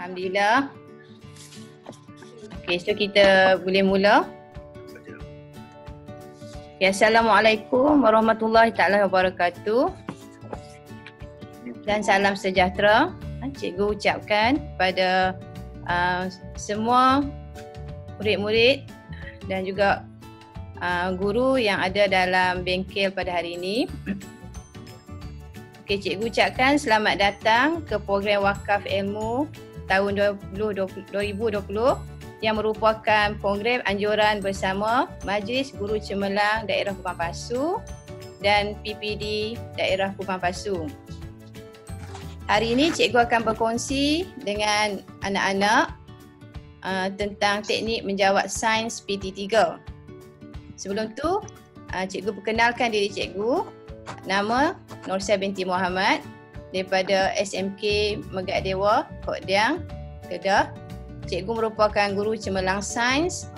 Alhamdulillah. Okey, so kita boleh mula. Okay, Assalamualaikum warahmatullahi taala wabarakatuh. Dan salam sejahtera. Cikgu ucapkan kepada semua murid-murid dan juga guru yang ada dalam bengkel pada hari ini. Okay, cikgu ucapkan selamat datang ke program Wakaf Ilmu tahun 2020 yang merupakan program anjuran bersama Majlis Guru Cemerlang Daerah Kupang Pasu dan PPD Daerah Kupang Pasu. Hari ini cikgu akan berkongsi dengan anak-anak tentang teknik menjawab sains PT3. Sebelum tu, cikgu perkenalkan diri cikgu. Nama Nursia binti Muhammad daripada SMK Megat Dewa, Kodang, Kedah. Cikgu merupakan guru cemerlang sains,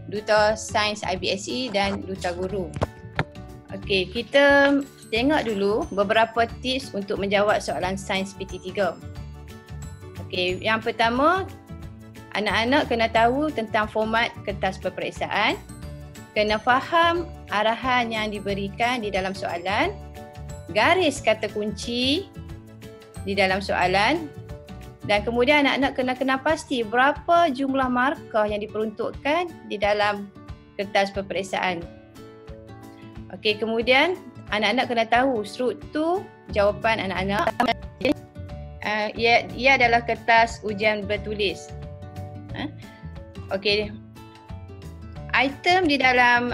duta sains IBSE dan duta guru. Okey, kita tengok dulu beberapa tips untuk menjawab soalan sains PT3. Okey, yang pertama, anak-anak kena tahu tentang format kertas peperiksaan. Kena faham arahan yang diberikan di dalam soalan, garis kata kunci di dalam soalan, dan kemudian anak-anak kena kenal pasti berapa jumlah markah yang diperuntukkan di dalam kertas peperiksaan. Okey, kemudian anak-anak kena tahu struktur jawapan anak-anak. Ia adalah kertas ujian bertulis. Okey. Item di dalam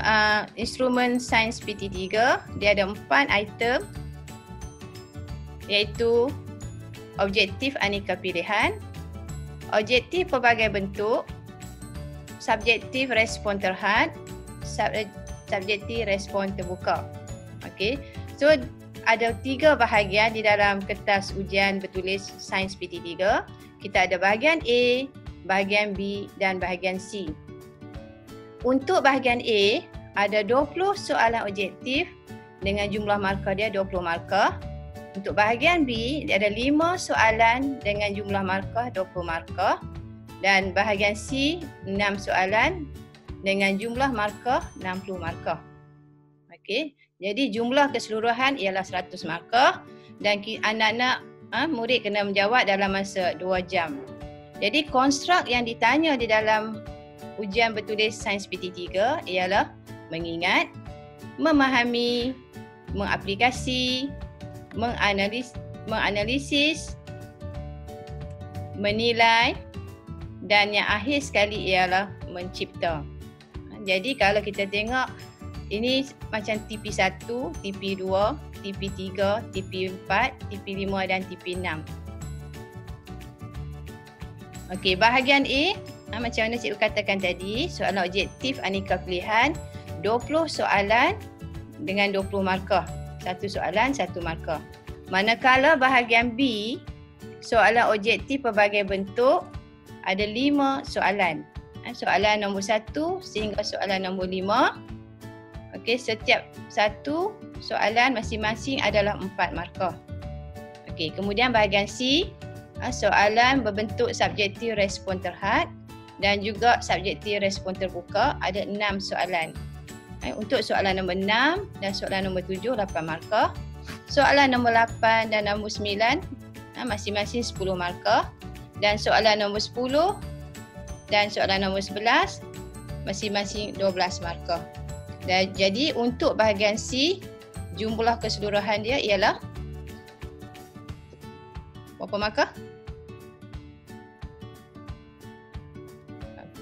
instrumen sains PT3, dia ada 4 item, iaitu objektif aneka pilihan, objektif pelbagai bentuk, subjektif respon terhad, subjektif respon terbuka. Okey. So ada 3 bahagian di dalam kertas ujian bertulis sains PT3. Kita ada bahagian A, bahagian B dan bahagian C. Untuk bahagian A, ada 20 soalan objektif dengan jumlah markah dia 20 markah. Untuk bahagian B, dia ada 5 soalan dengan jumlah markah 20 markah. Dan bahagian C, 6 soalan dengan jumlah markah 60 markah. Okey, jadi jumlah keseluruhan ialah 100 markah dan anak-anak murid kena menjawab dalam masa 2 jam. Jadi konstruk yang ditanya di dalam ujian bertulis sains PT3 ialah mengingat, memahami, mengaplikasi, menganalisis, menilai dan yang akhir sekali ialah mencipta. Jadi kalau kita tengok ini macam TP1, TP2, TP3, TP4, TP5 dan TP6. Okey, bahagian A, macam mana cikgu katakan tadi, soalan objektif aneka pilihan, 20 soalan dengan 20 markah. Satu soalan, 1 markah. Manakala bahagian B, soalan objektif pelbagai bentuk, ada 5 soalan. Soalan nombor 1 sehingga soalan nombor 5. Okey, setiap satu soalan masing-masing adalah 4 markah. Okey, kemudian bahagian C, soalan berbentuk subjektif respon terhad dan juga subjektif respon terbuka, ada 6 soalan. Untuk soalan nombor 6 dan soalan nombor 7, 8 markah. Soalan nombor 8 dan nombor 9 masing-masing 10 markah. Dan soalan nombor 10 dan soalan nombor 11 masing-masing 12 markah. Dan jadi untuk bahagian C, jumlah keseluruhan dia ialah berapa markah?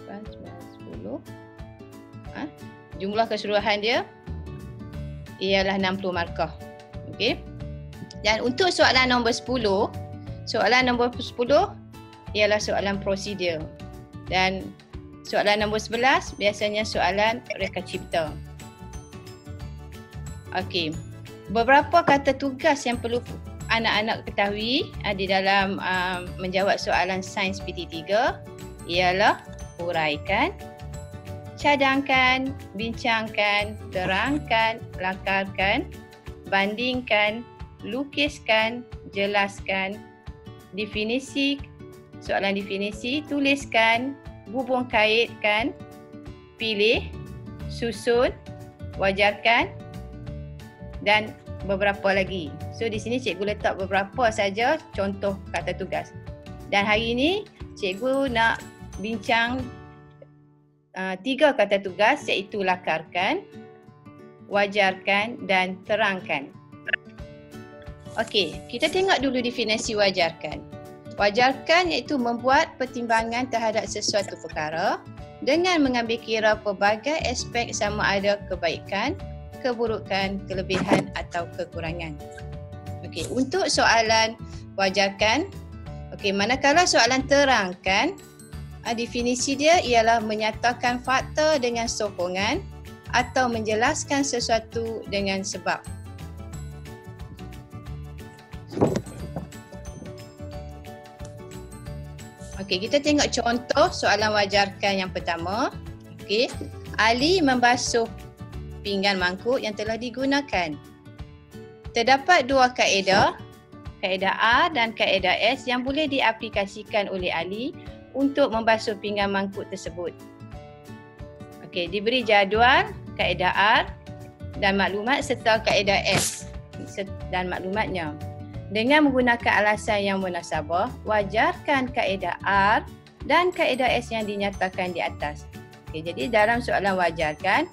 8, 9, 10. Jumlah keseluruhan dia ialah 60 markah. Okey. Dan untuk soalan nombor 10, soalan nombor 10 ialah soalan prosedur. Dan soalan nombor 11 biasanya soalan reka cipta. Okey. Beberapa kata tugas yang perlu anak-anak ketahui di dalam menjawab soalan sains PT3 ialah uraikan, cadangkan, bincangkan, terangkan, lakarkan, bandingkan, lukiskan, jelaskan, definisi, soalan definisi, tuliskan, hubung kaitkan, pilih, susun, wajarkan dan beberapa lagi. So di sini cikgu letak beberapa saja contoh kata tugas. Dan hari ini cikgu nak bincang 3 kata tugas, iaitu lakarkan, wajarkan dan terangkan. Okey, kita tengok dulu definisi wajarkan. Wajarkan iaitu membuat pertimbangan terhadap sesuatu perkara dengan mengambil kira pelbagai aspek sama ada kebaikan, keburukan, kelebihan atau kekurangan. Okey, untuk soalan wajarkan, okey, manakala soalan terangkan, definisi dia ialah menyatakan fakta dengan sokongan atau menjelaskan sesuatu dengan sebab. Okey, kita tengok contoh soalan wajarkan yang pertama. Okey, Ali membasuh pinggan mangkuk yang telah digunakan. Terdapat 2 kaedah, kaedah R dan kaedah S yang boleh diaplikasikan oleh Ali untuk membasuh pinggan mangkuk tersebut. Okey, diberi jadual, kaedah R dan maklumat serta kaedah S dan maklumatnya. Dengan menggunakan alasan yang munasabah, wajarkan kaedah R dan kaedah S yang dinyatakan di atas. Okey, jadi dalam soalan wajarkan,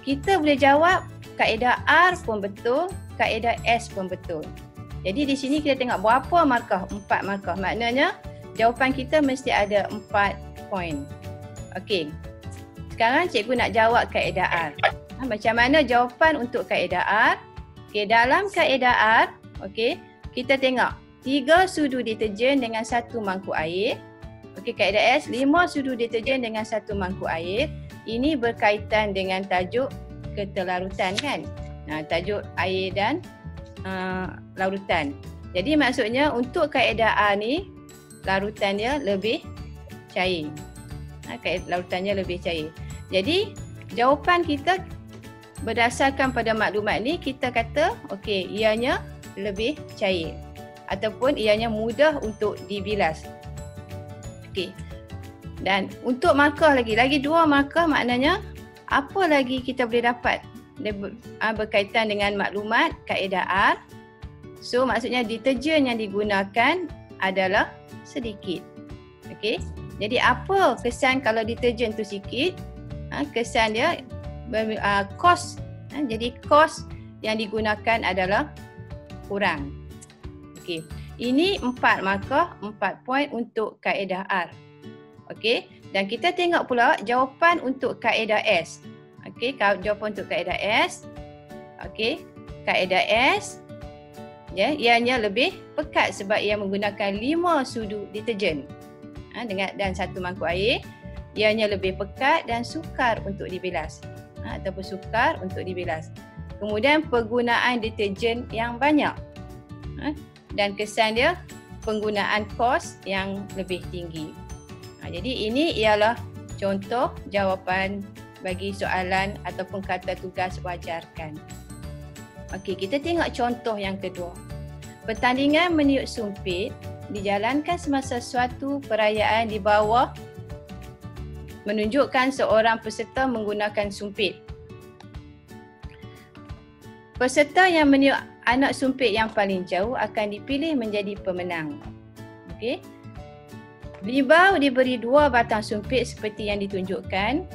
kita boleh jawab kaedah R pun betul, kaedah S pun betul. Jadi di sini kita tengok berapa markah? 4 markah. Maknanya jawapan kita mesti ada 4 poin. Okey. Sekarang cikgu nak jawab kaedah R. Macam mana jawapan untuk kaedah R? Okey, dalam kaedah R, okey, kita tengok 3 sudu deterjen dengan 1 mangkuk air. Okey, kaedah S, 5 sudu deterjen dengan 1 mangkuk air. Ini berkaitan dengan tajuk keterlarutan kan? Nah, tajuk air dan larutan. Jadi maksudnya untuk kaedah R ni, larutan dia lebih cair. Larutannya lebih cair. Jadi jawapan kita berdasarkan pada maklumat ni, kita kata okey, ianya lebih cair ataupun ianya mudah untuk dibilas. Okey. Dan untuk markah lagi 2 markah, maknanya apa lagi kita boleh dapat berkaitan dengan maklumat kaedah R. So maksudnya deterjen yang digunakan adalah sedikit. Okey. Jadi apa kesan kalau deterjen tu sikit? Kesan dia kos. Jadi kos yang digunakan adalah kurang. Okey. Ini 4 markah, 4 poin untuk kaedah R. Okey. Dan kita tengok pula jawapan untuk kaedah S. Okey, jawapan untuk kaedah S. Okey. Kaedah S, ya, ianya lebih pekat sebab ia menggunakan 5 sudu deterjen. Dan 1 mangkuk air. Ianya lebih pekat dan sukar untuk dibilas. Ataupun sukar untuk dibilas. Kemudian penggunaan deterjen yang banyak. Dan kesan dia penggunaan kos yang lebih tinggi. Jadi ini ialah contoh jawapan bagi soalan ataupun kata tugas wajarkan. Okey, kita tengok contoh yang kedua. Pertandingan meniup sumpit dijalankan semasa suatu perayaan di bawah menunjukkan seorang peserta menggunakan sumpit. Peserta yang meniup anak sumpit yang paling jauh akan dipilih menjadi pemenang. Okey. Beliau diberi 2 batang sumpit seperti yang ditunjukkan.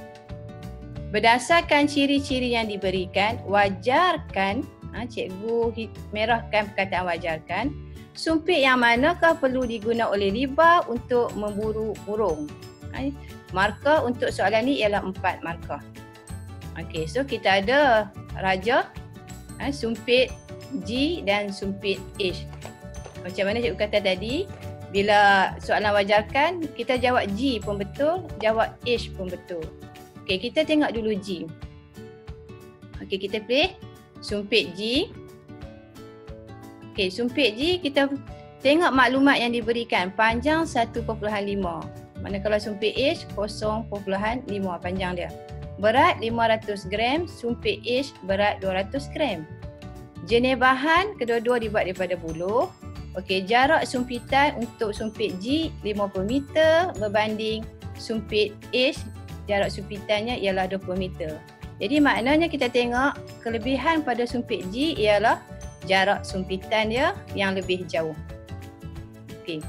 Berdasarkan ciri-ciri yang diberikan, wajarkan, cikgu merahkan perkataan wajarkan, sumpit yang manakah perlu diguna oleh Liba untuk memburu burung. Markah untuk soalan ni ialah 4 markah. Okey, so kita ada raja, sumpit G dan sumpit H. Macam mana cikgu kata tadi, bila soalan wajarkan, kita jawab G pun betul, jawab H pun betul. Okey, kita tengok dulu G. Okey, kita play sumpit G. Okey, sumpit G, kita tengok maklumat yang diberikan. Panjang 1.5. Manakala sumpit H 0.5 panjang dia. Berat 500 gram, sumpit H berat 200 gram. Jenis bahan, kedua-dua dibuat daripada buluh. Okey, jarak sumpitan untuk sumpit G 50 meter berbanding sumpit H, jarak sumpitannya ialah 20 meter. Jadi maknanya kita tengok kelebihan pada sumpit G ialah jarak sumpitan dia yang lebih jauh. Okey.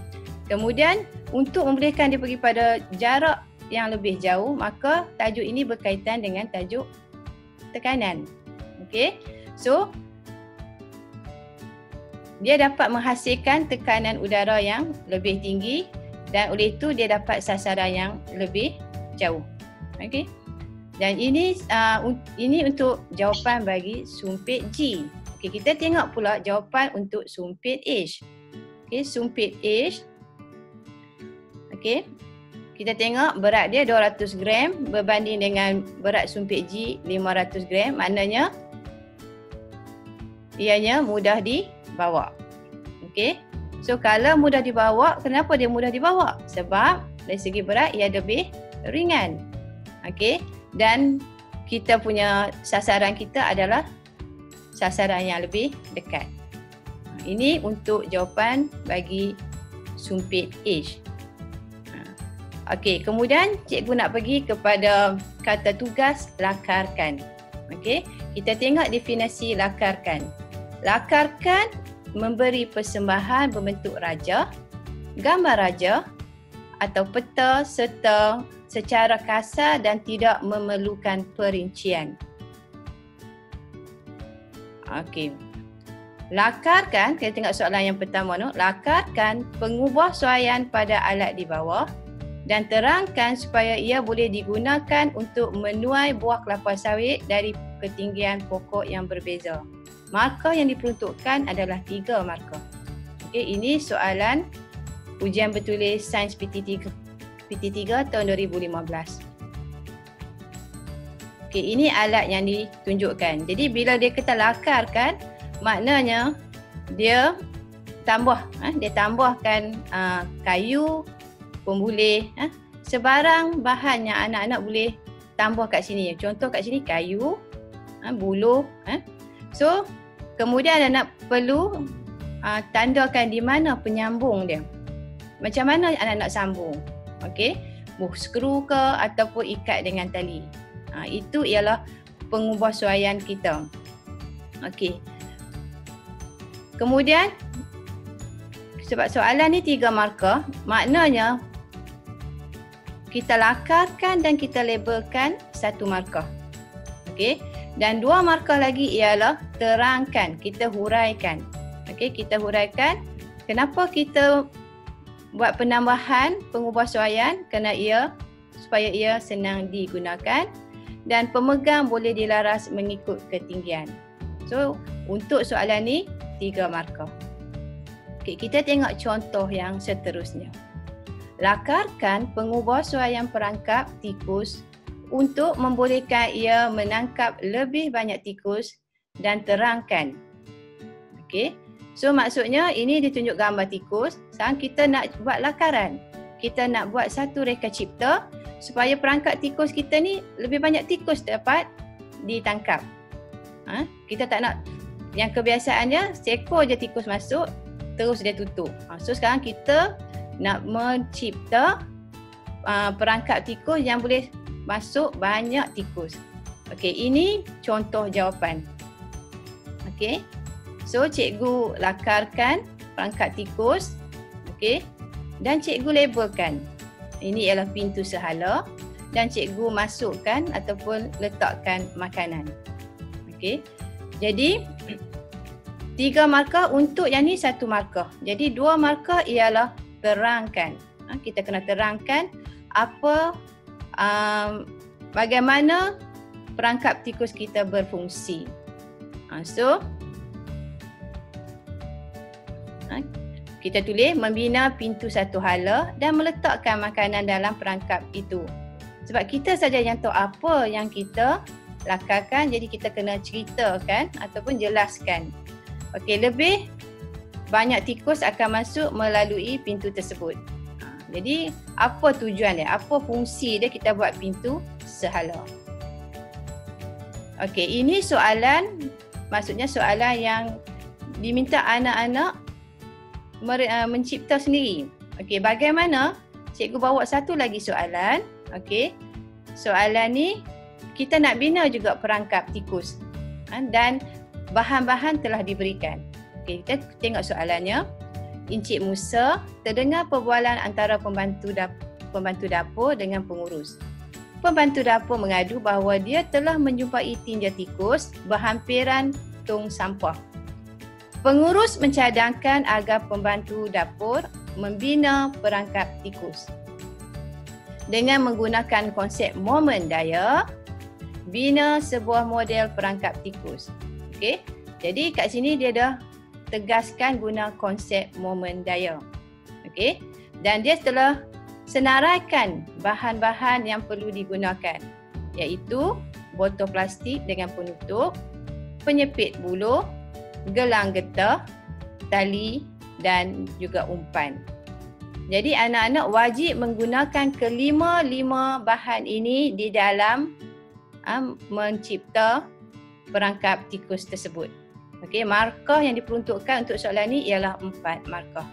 Kemudian untuk membolehkan dia pergi pada jarak yang lebih jauh, maka tajuk ini berkaitan dengan tajuk tekanan. Okey. So dia dapat menghasilkan tekanan udara yang lebih tinggi dan oleh itu dia dapat sasaran yang lebih jauh. Okey. Dan ini untuk jawapan bagi sumpit G. Okey, kita tengok pula jawapan untuk sumpit H. Okey, sumpit H. Okey. Kita tengok berat dia 200 gram berbanding dengan berat sumpit G 500 gram. Maknanya ianya mudah dibawa. Okey. So kalau mudah dibawa, kenapa dia mudah dibawa? Sebab dari segi berat ia lebih ringan. Okey. Dan kita punya sasaran kita adalah sasaran yang lebih dekat. Ini untuk jawapan bagi sumpit H. Okey, kemudian cikgu nak pergi kepada kata tugas lakarkan. Okey, kita tengok definisi lakarkan. Lakarkan memberi persembahan berbentuk raja, gambar raja atau peta serta secara kasar dan tidak memerlukan perincian. Okey. Lakarkan, kita tengok soalan yang pertama tu. Lakarkan pengubah suaian pada alat di bawah dan terangkan supaya ia boleh digunakan untuk menuai buah kelapa sawit dari ketinggian pokok yang berbeza. Markah yang diperuntukkan adalah 3 markah. Okey, ini soalan ujian bertulis Sains PT3 tahun 2015. Okey, ini alat yang ditunjukkan. Jadi bila dia kata lakarkan, maknanya dia tambahkan kayu, pembulih, sebarang bahan yang anak-anak boleh tambah kat sini. Contoh kat sini kayu, buluh. So kemudian anak perlu tandakan di mana penyambung dia. Macam mana anak-anak sambung? Okey, skru ke ataupun ikat dengan tali. Itu ialah pengubah suaian kita. Okey. Kemudian sebab soalan ni 3 markah, maknanya kita lakarkan dan kita labelkan 1 markah. Okey. Dan 2 markah lagi ialah terangkan, kita huraikan. Okey, kita huraikan kenapa kita buat penambahan pengubah suaian, kerana supaya ia senang digunakan dan pemegang boleh dilaras mengikut ketinggian. So, untuk soalan ni 3 markah. Okey, kita tengok contoh yang seterusnya. Lakarkan pengubah suaian perangkap tikus untuk membolehkan ia menangkap lebih banyak tikus dan terangkan. Okey. So maksudnya ini ditunjuk gambar tikus. Sekarang kita nak buat lakaran. Kita nak buat satu reka cipta supaya perangkap tikus kita ni lebih banyak tikus dapat ditangkap. Kita tak nak yang kebiasaannya seekor je tikus masuk terus dia tutup. So sekarang kita nak mencipta perangkap tikus yang boleh masuk banyak tikus. Okey, ini contoh jawapan. Okey. So cikgu lakarkan perangkap tikus. Okey. Dan cikgu labelkan. Ini ialah pintu sehala dan cikgu masukkan ataupun letakkan makanan. Okey. Jadi 3 markah, untuk yang ni 1 markah. Jadi 2 markah ialah terangkan. Kita kena terangkan apa bagaimana perangkap tikus kita berfungsi. So kita tulis membina pintu satu hala dan meletakkan makanan dalam perangkap itu. Sebab kita saja yang tahu apa yang kita lakarkan, jadi kita kena ceritakan ataupun jelaskan. Okey, lebih banyak tikus akan masuk melalui pintu tersebut. Jadi apa tujuan dia? Apa fungsi dia kita buat pintu sehala? Okey, ini soalan, maksudnya soalan yang diminta anak-anak mencipta sendiri. Okey, bagaimana? Cikgu bawa satu lagi soalan. Okey. Soalan ni kita nak bina juga perangkap tikus. Dan bahan-bahan telah diberikan. Okey, kita tengok soalannya. Encik Musa terdengar perbualan antara pembantu dapur dengan pengurus. Pembantu dapur mengadu bahawa dia telah menjumpai tinja tikus berhampiran tong sampah. Pengurus mencadangkan agar pembantu dapur membina perangkap tikus. Dengan menggunakan konsep momen daya, bina sebuah model perangkap tikus. Okey. Jadi kat sini dia dah tegaskan guna konsep momen daya. Okey. Dan dia telah senaraikan bahan-bahan yang perlu digunakan, iaitu botol plastik dengan penutup, penyepit buluh, gelang getah, tali dan juga umpan. Jadi anak-anak wajib menggunakan kelima-lima bahan ini di dalam mencipta perangkap tikus tersebut. Okey, markah yang diperuntukkan untuk soalan ni ialah 4 markah.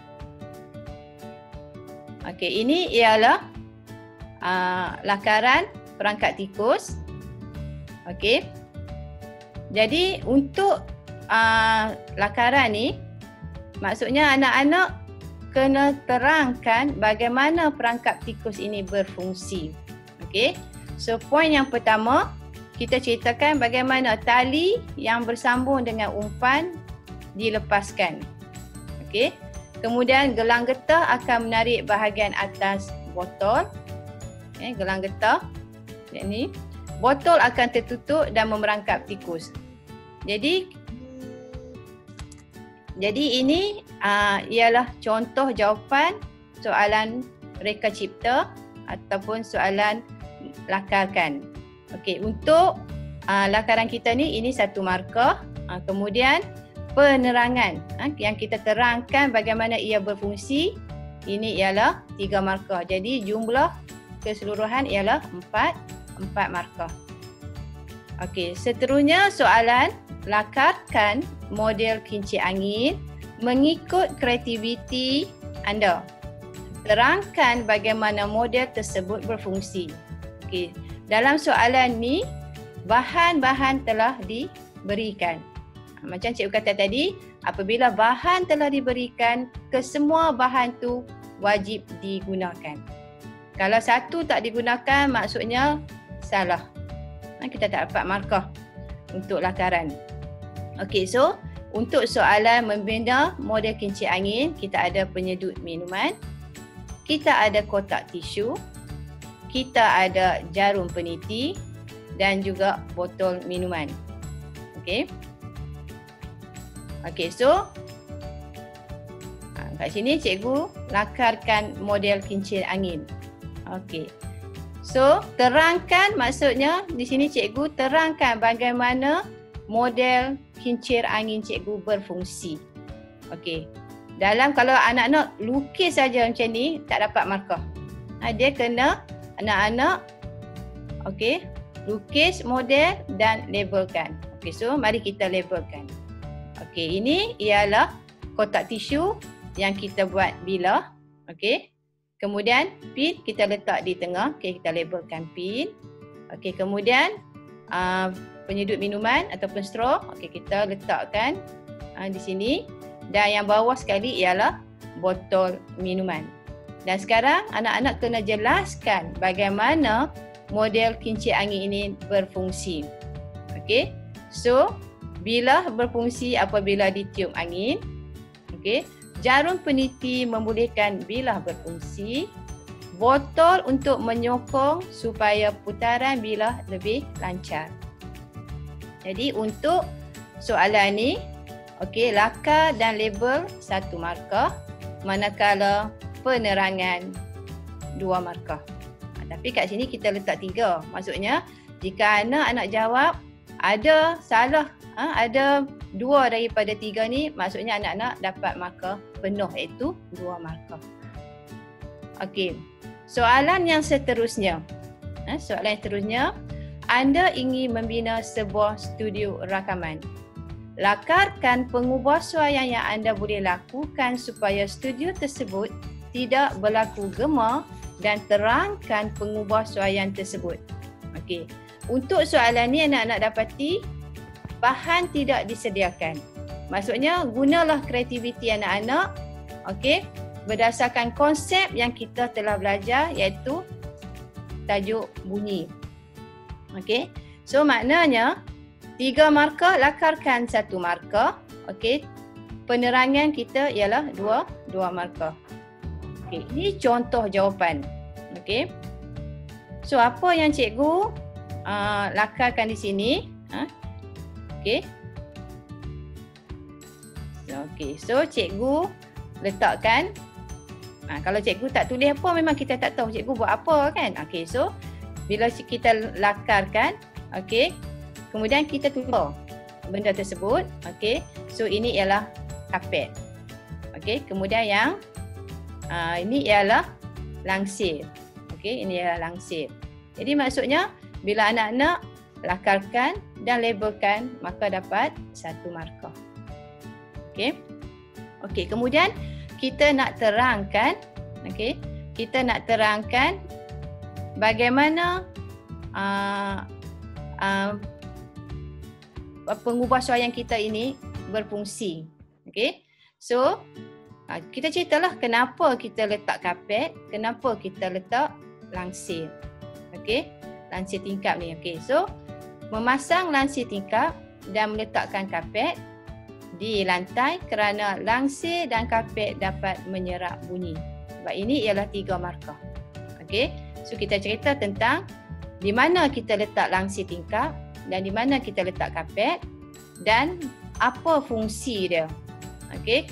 Okey, ini ialah lakaran perangkap tikus. Okey. Jadi untuk lakaran ni, maksudnya anak-anak kena terangkan bagaimana perangkap tikus ini berfungsi. Okey. So poin yang pertama, kita ceritakan bagaimana tali yang bersambung dengan umpan dilepaskan. Okey. Kemudian gelang getah akan menarik bahagian atas botol. Gelang getah. Ini botol akan tertutup dan memerangkap tikus. Jadi ini ialah contoh jawapan soalan reka cipta ataupun soalan lakarkan. Okey, untuk lakaran kita ni, ini 1 markah. Kemudian penerangan yang kita terangkan bagaimana ia berfungsi, ini ialah 3 markah. Jadi jumlah keseluruhan ialah 4 markah. Okey, seterusnya soalan lakarkan model kincir angin mengikut kreativiti anda. Terangkan bagaimana model tersebut berfungsi. Okey, dalam soalan ni bahan-bahan telah diberikan. Macam cikgu kata tadi, apabila bahan telah diberikan, kesemua bahan tu wajib digunakan. Kalau satu tak digunakan, maksudnya salah. Kita tak dapat markah untuk lakaran. Okey, so untuk soalan membina model kincir angin, kita ada penyedut minuman, kita ada kotak tisu, kita ada jarum peniti dan juga botol minuman. Okey. Okey, so kat sini cikgu lakarkan model kincir angin. Okey. So, terangkan, maksudnya di sini cikgu terangkan bagaimana model kincir angin cikgu berfungsi. Okey. Dalam kalau anak-anak lukis saja macam ni, tak dapat markah. Dia kena anak-anak okey, lukis model dan labelkan. Okey, so mari kita labelkan. Okey, ini ialah kotak tisu yang kita buat bilah. Okey. Kemudian pin kita letak di tengah. Okey, kita labelkan pin. Okey, kemudian penyedut minuman ataupun straw. Okey, kita letakkan di sini. Dan yang bawah sekali ialah botol minuman. Dan sekarang anak-anak kena jelaskan bagaimana model kincir angin ini berfungsi. Okey. So, bilah berfungsi apabila ditiup angin. Okey. Jarum peniti membolehkan bilah berfungsi. Botol untuk menyokong supaya putaran bilah lebih lancar. Jadi untuk soalan ni, okey, lakar dan label 1 markah, manakala penerangan 2 markah. Tapi kat sini kita letak 3. Maksudnya jika anak-anak jawab ada salah, ada 2 daripada 3 ni, maksudnya anak-anak dapat markah penuh, iaitu 2 markah. Okey. Soalan yang seterusnya. Soalan yang seterusnya, anda ingin membina sebuah studio rakaman. Lakarkan pengubahsuaian yang anda boleh lakukan supaya studio tersebut tidak berlaku gema dan terangkan pengubahsuaian tersebut. Okey. Untuk soalan ni anak-anak dapati bahan tidak disediakan. Maksudnya gunalah kreativiti anak-anak, okey, berdasarkan konsep yang kita telah belajar iaitu tajuk bunyi. Okey. So maknanya 3 markah, lakarkan 1 markah. Okey. Penerangan kita ialah 2 markah. Okey, ini contoh jawapan. Okey. So apa yang cikgu lakarkan di sini? Okey. Okey, so cikgu letakkan kalau cikgu tak tulis apa memang kita tak tahu cikgu buat apa kan. Okey, so bila kita lakarkan, okey, kemudian kita tulis benda tersebut. Okey, so ini ialah kapet. Okey, kemudian yang ini ialah langsir. Okey, ini ialah langsir. Jadi maksudnya bila anak-anak lakarkan dan labelkan maka dapat 1 markah. Okey. Okey, kemudian kita nak terangkan, okey, kita nak terangkan bagaimana pengubahsuaian kita ini berfungsi. Okey. So, kita ceritalah kenapa kita letak kapet, kenapa kita letak langsir. Okey. Langsir tingkap ni. Okey. So, memasang langsir tingkap dan meletakkan kapet di lantai kerana langsir dan kapet dapat menyerap bunyi. Sebab ini ialah 3 markah. Okey. So, kita cerita tentang di mana kita letak langsir tingkap dan di mana kita letak kapet dan apa fungsi dia. Okey.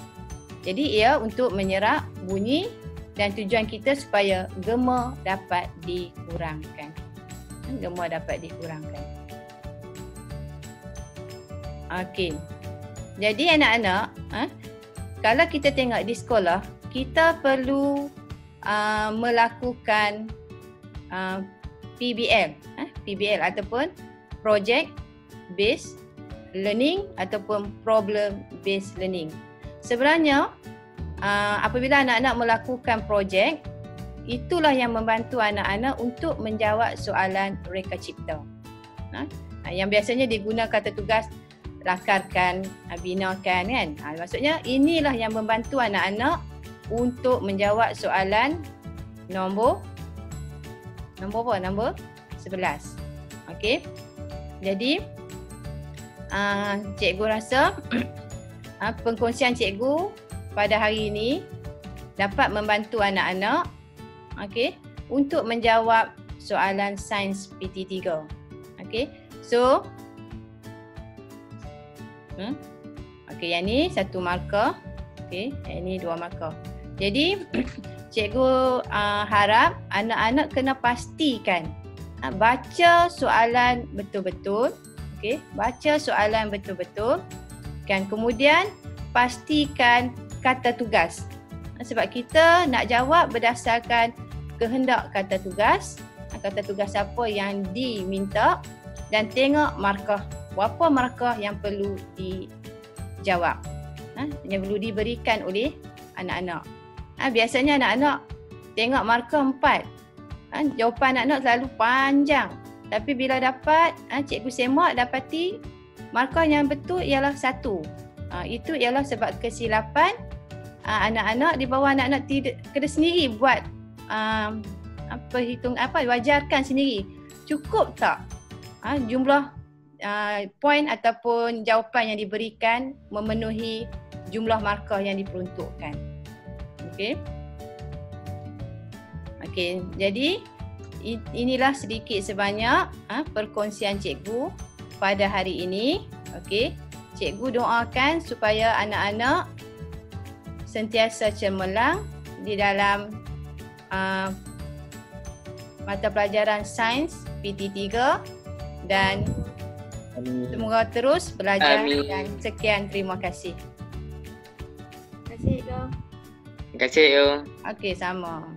Jadi ia untuk menyerap bunyi dan tujuan kita supaya gema dapat dikurangkan. Gema dapat dikurangkan. Okey. Jadi anak-anak, kalau kita tengok di sekolah, kita perlu melakukan PBL, PBL ataupun Project Based Learning ataupun Problem Based Learning. Sebenarnya apabila anak-anak melakukan projek, itulah yang membantu anak-anak untuk menjawab soalan reka cipta. Yang biasanya digunakan kata tugas lakarkan, binakan kan. Maksudnya inilah yang membantu anak-anak untuk menjawab soalan nombor apa? Nombor 11. Okey. Jadi cikgu rasa pengkongsian cikgu pada hari ini dapat membantu anak-anak untuk menjawab soalan sains PT3. Okey. So yang ni 1 markah. Okey, yang ni 2 markah. Jadi cikgu harap anak-anak kena pastikan baca soalan betul-betul. Okey, baca soalan betul-betul. Kan, kemudian pastikan kata tugas. Sebab kita nak jawab berdasarkan kehendak kata tugas apa yang diminta dan tengok markah, berapa markah yang perlu dijawab. Yang perlu diberikan oleh anak-anak. Biasanya anak-anak tengok markah 4. Jawapan anak-anak selalu panjang. Tapi bila dapat, cikgu semak dapati markah yang betul ialah 1. Itu ialah sebab kesilapan anak-anak di bawah anak-anak tidak kena sendiri buat wajarkan sendiri. Cukup tak jumlah poin ataupun jawapan yang diberikan memenuhi jumlah markah yang diperuntukkan. Okey. Okey, jadi inilah sedikit sebanyak perkongsian cikgu pada hari ini. Okey. Cikgu doakan supaya anak-anak sentiasa cemerlang di dalam mata pelajaran sains PT3 dan semoga terus belajar. Amin. Dan sekian, terima kasih. Terima kasih, Yo. Terima kasih, Yo. Okey, sama.